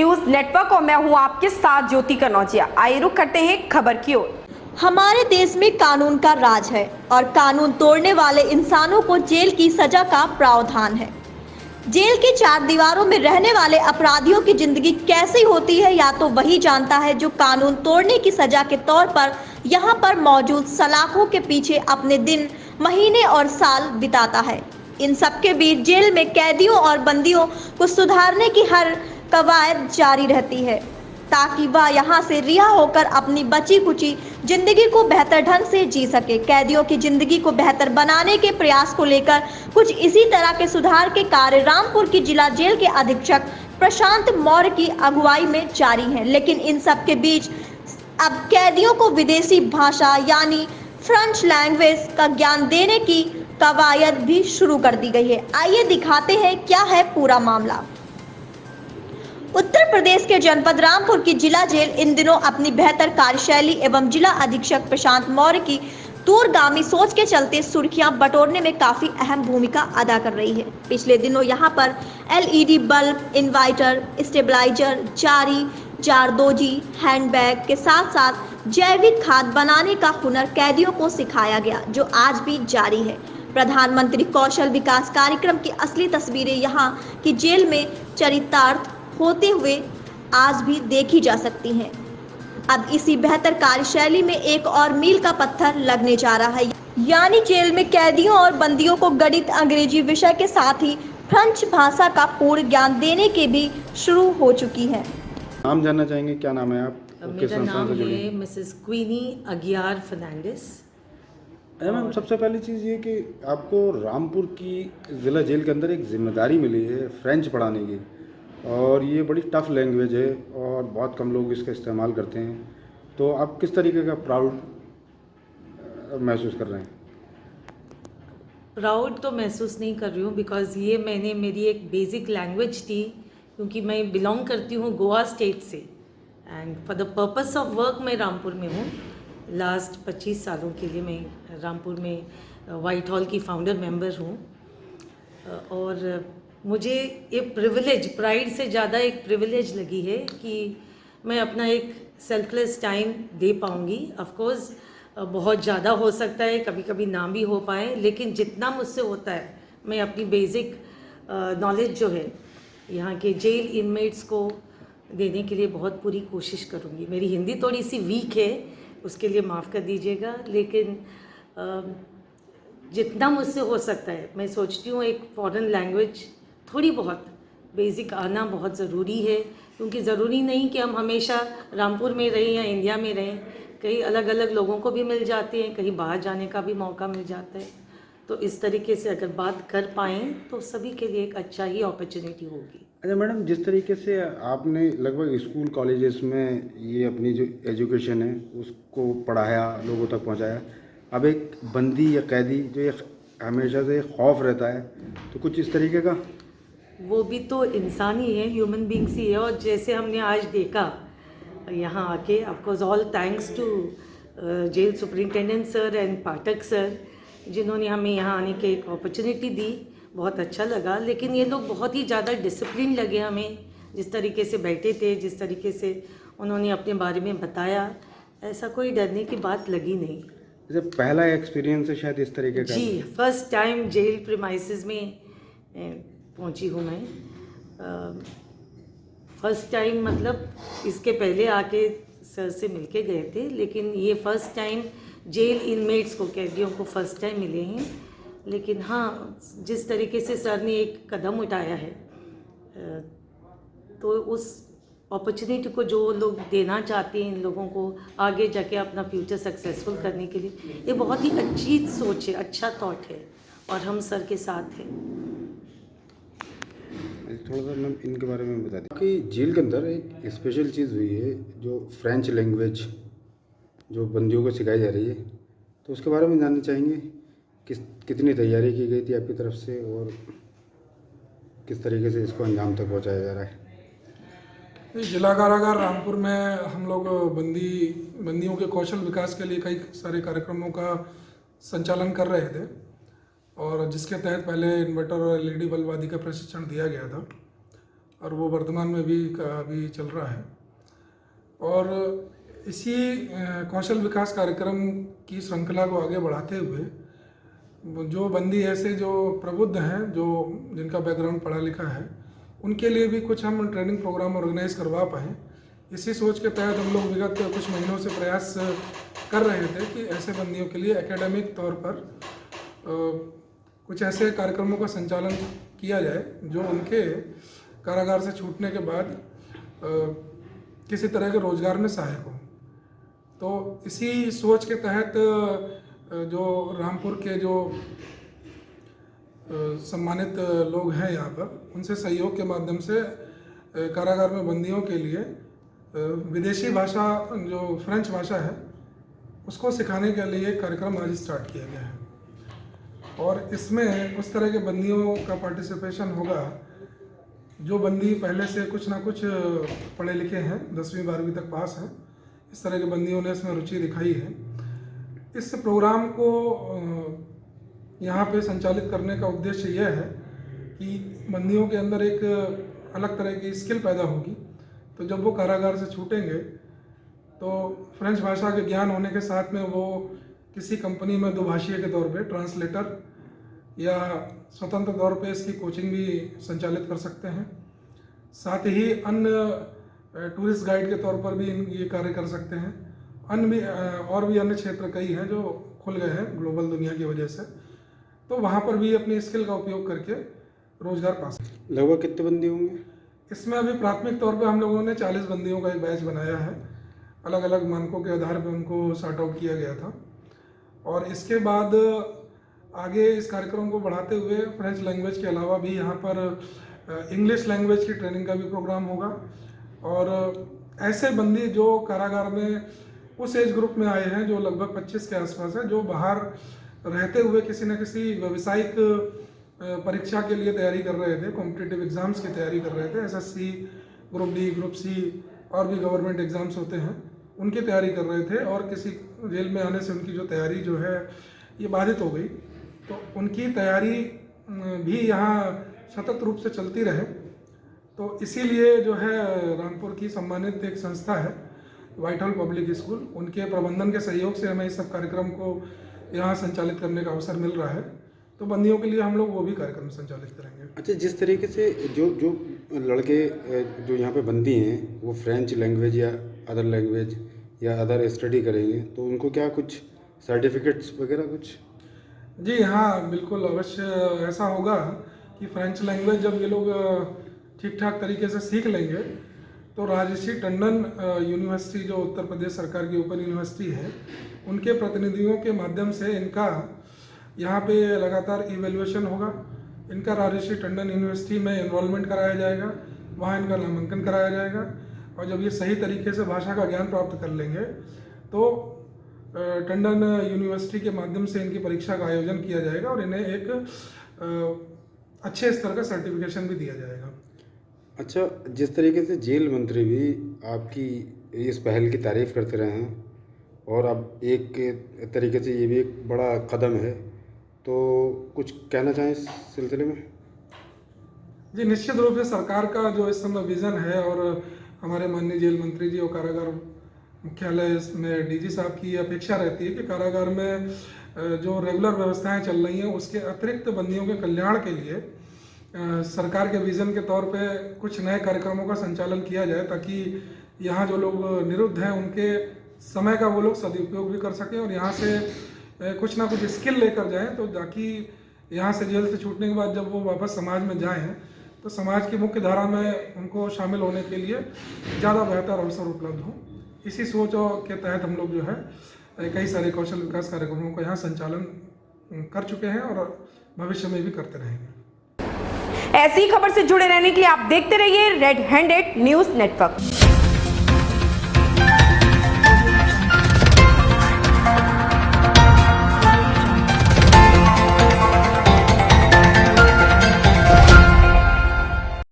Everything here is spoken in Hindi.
न्यूज नेटवर्क और मैं हूं आपके साथ ज्योति कनौजिया। आइए रुक करते हैं खबर की ओर। हमारे देश में कानून का राज है और कानून तोड़ने वाले इंसानों को जेल की सजा का प्रावधान है। जेल की चार दीवारों में रहने वाले अपराधियों की जिंदगी कैसी होती है या तो वही जानता है जो कानून तोड़ने की सजा के तौर पर यहाँ पर मौजूद सलाखों के पीछे अपने दिन, महीने और साल बिताता है। इन सबके बीच जेल में कैदियों और बंदियों को सुधारने की हर कवायद जारी रहती है ताकि वह यहाँ से रिहा होकर अपनी बची कुची जिंदगी को बेहतर ढंग से जी सके। कैदियों की जिंदगी को बेहतर बनाने के प्रयास को लेकर कुछ इसी तरह के सुधार के कार्य रामपुर की जिला जेल के अधीक्षक प्रशांत मौर्य की अगुवाई में जारी हैं। लेकिन इन सब के बीच अब कैदियों को विदेशी भाषा यानी फ्रेंच लैंग्वेज का ज्ञान देने की कवायद भी शुरू कर दी गई है। आइए दिखाते हैं क्या है पूरा मामला। उत्तर प्रदेश के जनपद रामपुर की जिला जेल इन दिनों अपनी बेहतर कार्यशैली एवं जिला अधीक्षक प्रशांत मौर्य की दूरगामी सोच के चलते सुर्खियां बटोरने में काफी अहम भूमिका अदा कर रही है। पिछले दिनों यहां पर एलईडी बल्ब, इन्वर्टर, स्टेबलाइजर, जारी, जारदोजी, हैंडबैग के साथ साथ जैविक खाद बनाने का हुनर कैदियों को सिखाया गया, जो आज भी जारी है। प्रधानमंत्री कौशल विकास कार्यक्रम की असली तस्वीरें यहाँ की जेल में चरितार्थ होते हुए आज भी देखी जा सकती हैं। अब इसी बेहतर कार्यशैली में एक और मील का पत्थर लगने जा रहा है, यानी जेल में कैदियों और बंदियों को गणित, अंग्रेजी विषय के साथ ही फ्रेंच भाषा का पूर्ण ज्ञान देने के भी शुरू हो चुकी है। नाम जानना चाहेंगे, क्या नाम है आप? मेरा नाम है मिसेस क्वीनी अगियार फर्नांडिस। मैम, सबसे पहली चीज़ ये कि आपको रामपुर की ज़िला जेल के अंदर एक जिम्मेदारी मिली है फ्रेंच पढ़ाने की, और ये बड़ी टफ़ लैंग्वेज है और बहुत कम लोग इसका इस्तेमाल करते हैं। तो आप किस तरीके का प्राउड महसूस कर रहे हैं? प्राउड तो महसूस नहीं कर रही हूँ, बिकॉज़ ये मेरी एक बेसिक लैंग्वेज थी, क्योंकि मैं बिलोंग करती हूँ गोवा स्टेट से, and for the purpose of work मैं रामपुर में हूँ। लास्ट 25 सालों के लिए मैं रामपुर में वाइट हॉल की फाउंडर मेंबर हूँ, और मुझे ये प्रिविलेज, प्राइड से ज़्यादा एक प्रिविलेज लगी है कि मैं अपना एक सेल्फलेस टाइम दे पाऊँगी। ऑफ कोर्स बहुत ज़्यादा हो सकता है, कभी कभी ना भी हो पाए, लेकिन जितना मुझसे होता है मैं अपनी बेसिक नॉलेज जो है यहाँ के जेल इनमेट्स को देने के लिए बहुत पूरी कोशिश करूँगी। मेरी हिंदी थोड़ी सी वीक है, उसके लिए माफ़ कर दीजिएगा, लेकिन जितना मुझसे हो सकता है मैं सोचती हूँ एक फॉरेन लैंग्वेज थोड़ी बहुत बेसिक आना बहुत ज़रूरी है, क्योंकि ज़रूरी नहीं कि हम हमेशा रामपुर में रहें या इंडिया में रहें। कई अलग अलग लोगों को भी मिल जाते हैं, कहीं बाहर जाने का भी मौका मिल जाता है। तो इस तरीके से अगर बात कर पाएँ तो सभी के लिए एक अच्छा ही अपॉर्चुनिटी होगी। अच्छा मैडम, जिस तरीके से आपने लगभग स्कूल कॉलेजेस में ये अपनी जो एजुकेशन है उसको पढ़ाया, लोगों तक पहुंचाया, अब एक बंदी या कैदी जो एक हमेशा से खौफ रहता है, तो कुछ इस तरीके का? वो भी तो इंसान ही है, ह्यूमन बींग्स ही है। और जैसे हमने आज देखा यहाँ आके, of course all thanks to jail superintendent sir and Pathak sir, जिन्होंने हमें यहाँ आने की एक अपॉर्चुनिटी दी। बहुत अच्छा लगा, लेकिन ये लोग बहुत ही ज़्यादा डिसिप्लिन लगे हमें, जिस तरीके से बैठे थे, जिस तरीके से उन्होंने अपने बारे में बताया, ऐसा कोई डरने की बात लगी नहीं। जब पहला एक्सपीरियंस है शायद इस तरीके का? जी, फर्स्ट टाइम जेल प्रीमाइसेस में पहुंची हूँ मैं। फर्स्ट टाइम मतलब इसके पहले आके सर से मिलके गए थे, लेकिन ये फर्स्ट टाइम जेल इनमेट्स को, कैदियों को फर्स्ट टाइम मिले हैं। लेकिन हाँ, जिस तरीके से सर ने एक कदम उठाया है, तो उस अपॉर्चुनिटी को जो लोग देना चाहते हैं इन लोगों को आगे जाके अपना फ्यूचर सक्सेसफुल करने के लिए, ये बहुत ही अच्छी सोच है, अच्छा थॉट है, और हम सर के साथ हैं। थोड़ा सा मैम इनके बारे में बता दें कि जेल के अंदर एक स्पेशल चीज़ हुई है जो फ्रेंच लैंग्वेज जो बंदियों को सिखाई जा रही है, तो उसके बारे में जानना चाहेंगे। कितनी तैयारी की गई थी आपकी तरफ से और किस तरीके से इसको अंजाम तक पहुंचाया जा रहा है? जिला कारागार रामपुर में हम लोग बंदियों के कौशल विकास के लिए कई सारे कार्यक्रमों का संचालन कर रहे थे, और जिसके तहत पहले इन्वर्टर और एलईडी बल्ब आदि का प्रशिक्षण दिया गया था। और वो वर्तमान में भी अभी चल रहा है। और इसी कौशल विकास कार्यक्रम की श्रृंखला को आगे बढ़ाते हुए जो बंदी ऐसे जो प्रबुद्ध हैं, जो जिनका बैकग्राउंड पढ़ा लिखा है, उनके लिए भी कुछ हम ट्रेनिंग प्रोग्राम ऑर्गेनाइज करवा पाएँ, इसी सोच के तहत हम लोग विगत कुछ महीनों से प्रयास कर रहे थे कि ऐसे बंदियों के लिए एकेडमिक तौर पर कुछ ऐसे कार्यक्रमों का संचालन किया जाए जो उनके कारागार से छूटने के बाद किसी तरह के रोजगार में सहायक हो। तो इसी सोच के तहत जो रामपुर के जो सम्मानित लोग हैं यहाँ पर, उनसे सहयोग के माध्यम से कारागार में बंदियों के लिए विदेशी भाषा जो फ्रेंच भाषा है उसको सिखाने के लिए एक कार्यक्रम आज स्टार्ट किया गया है। और इसमें उस तरह के बंदियों का पार्टिसिपेशन होगा जो बंदी पहले से कुछ ना कुछ पढ़े लिखे हैं, 10वीं 12वीं तक पास हैं। इस तरह के बंदियों ने इसमें रुचि दिखाई है। इस प्रोग्राम को यहाँ पे संचालित करने का उद्देश्य यह है कि बंदियों के अंदर एक अलग तरह की स्किल पैदा होगी। तो जब वो कारागार से छूटेंगे तो फ्रेंच भाषा के ज्ञान होने के साथ में वो किसी कंपनी में दुभाषीय के तौर पे ट्रांसलेटर या स्वतंत्र तौर पे इसकी कोचिंग भी संचालित कर सकते हैं। साथ ही अन्य टूरिस्ट गाइड के तौर पर भी ये कार्य कर सकते हैं। और भी अन्य क्षेत्र कई हैं जो खुल गए हैं ग्लोबल दुनिया की वजह से, तो वहाँ पर भी अपनी स्किल का उपयोग करके रोजगार पा सकते। लगभग कितने बंदी होंगे इसमें? अभी प्राथमिक तौर पे हम लोगों ने 40 बंदियों का एक बैच बनाया है। अलग अलग मानकों के आधार पर उनको सॉर्ट आउट किया गया था। और इसके बाद आगे इस कार्यक्रम को बढ़ाते हुए फ्रेंच लैंग्वेज के अलावा भी यहाँ पर इंग्लिश लैंग्वेज की ट्रेनिंग का भी प्रोग्राम होगा। और ऐसे बंदी जो कारागार में उस एज ग्रुप में आए हैं जो लगभग 25 के आसपास है, जो बाहर रहते हुए किसी न किसी व्यावसायिक परीक्षा के लिए तैयारी कर रहे थे, कॉम्पिटिटिव एग्जाम्स की तैयारी कर रहे थे, SSC, group D, group C और भी गवर्नमेंट एग्जाम्स होते हैं, उनकी तैयारी कर रहे थे। और किसी जेल में आने से उनकी जो तैयारी जो है ये बाधित हो गई, तो उनकी तैयारी भी यहाँ सतत रूप से चलती रहे। तो इसीलिए जो है रामपुर की सम्मानित एक संस्था है व्हाइट हॉल पब्लिक स्कूल, उनके प्रबंधन के सहयोग से हमें इस सब कार्यक्रम को यहाँ संचालित करने का अवसर मिल रहा है। तो बंदियों के लिए हम लोग वो भी कार्यक्रम संचालित करेंगे। अच्छा, जिस तरीके से जो लड़के जो यहाँ पे बंदी हैं वो फ्रेंच लैंग्वेज या अदर लैंग्वेज या अदर स्टडी करेंगे, तो उनको क्या कुछ सर्टिफिकेट्स वगैरह कुछ? जी हाँ, बिल्कुल अवश्य ऐसा होगा कि फ्रेंच लैंग्वेज जब ये लोग ठीक ठाक तरीके से सीख लेंगे तो राजर्षि टंडन यूनिवर्सिटी जो उत्तर प्रदेश सरकार की ओपन यूनिवर्सिटी है, उनके प्रतिनिधियों के माध्यम से इनका यहाँ पे लगातार इवैल्यूएशन होगा। इनका राजर्षि टंडन यूनिवर्सिटी में एनरोलमेंट कराया जाएगा, वहाँ इनका नामांकन कराया जाएगा। और जब ये सही तरीके से भाषा का ज्ञान प्राप्त कर लेंगे तो टंडन यूनिवर्सिटी के माध्यम से इनकी परीक्षा का आयोजन किया जाएगा और इन्हें एक अच्छे स्तर का सर्टिफिकेशन भी दिया जाएगा। अच्छा, जिस तरीके से जेल मंत्री भी आपकी इस पहल की तारीफ़ करते रहे हैं और अब एक तरीके से ये भी एक बड़ा कदम है, तो कुछ कहना चाहें इस सिलसिले में? जी, निश्चित रूप से सरकार का जो इस समय विज़न है और हमारे माननीय जेल मंत्री जी और कारागार मुख्यालय में डीजी साहब की अपेक्षा रहती है कि कारागार में जो रेगुलर व्यवस्थाएं चल रही हैं उसके अतिरिक्त बंदियों के कल्याण के लिए सरकार के विज़न के तौर पे कुछ नए कार्यक्रमों का संचालन किया जाए, ताकि यहाँ जो लोग निरुद्ध हैं उनके समय का वो लोग सदुपयोग भी कर सकें और यहाँ से कुछ ना कुछ स्किल लेकर जाएं, तो ताकि यहाँ से जेल से छूटने के बाद जब वो वापस समाज में जाएं तो समाज की मुख्य धारा में उनको शामिल होने के लिए ज़्यादा बेहतर अवसर उपलब्ध हो। इसी सोच के तहत हम लोग जो है कई सारे कौशल विकास कार्यक्रमों का यहाँ संचालन कर चुके हैं और भविष्य में भी करते रहेंगे। ऐसी खबर से जुड़े रहने के लिए आप देखते रहिए रेड हैंडेड न्यूज़ नेटवर्क।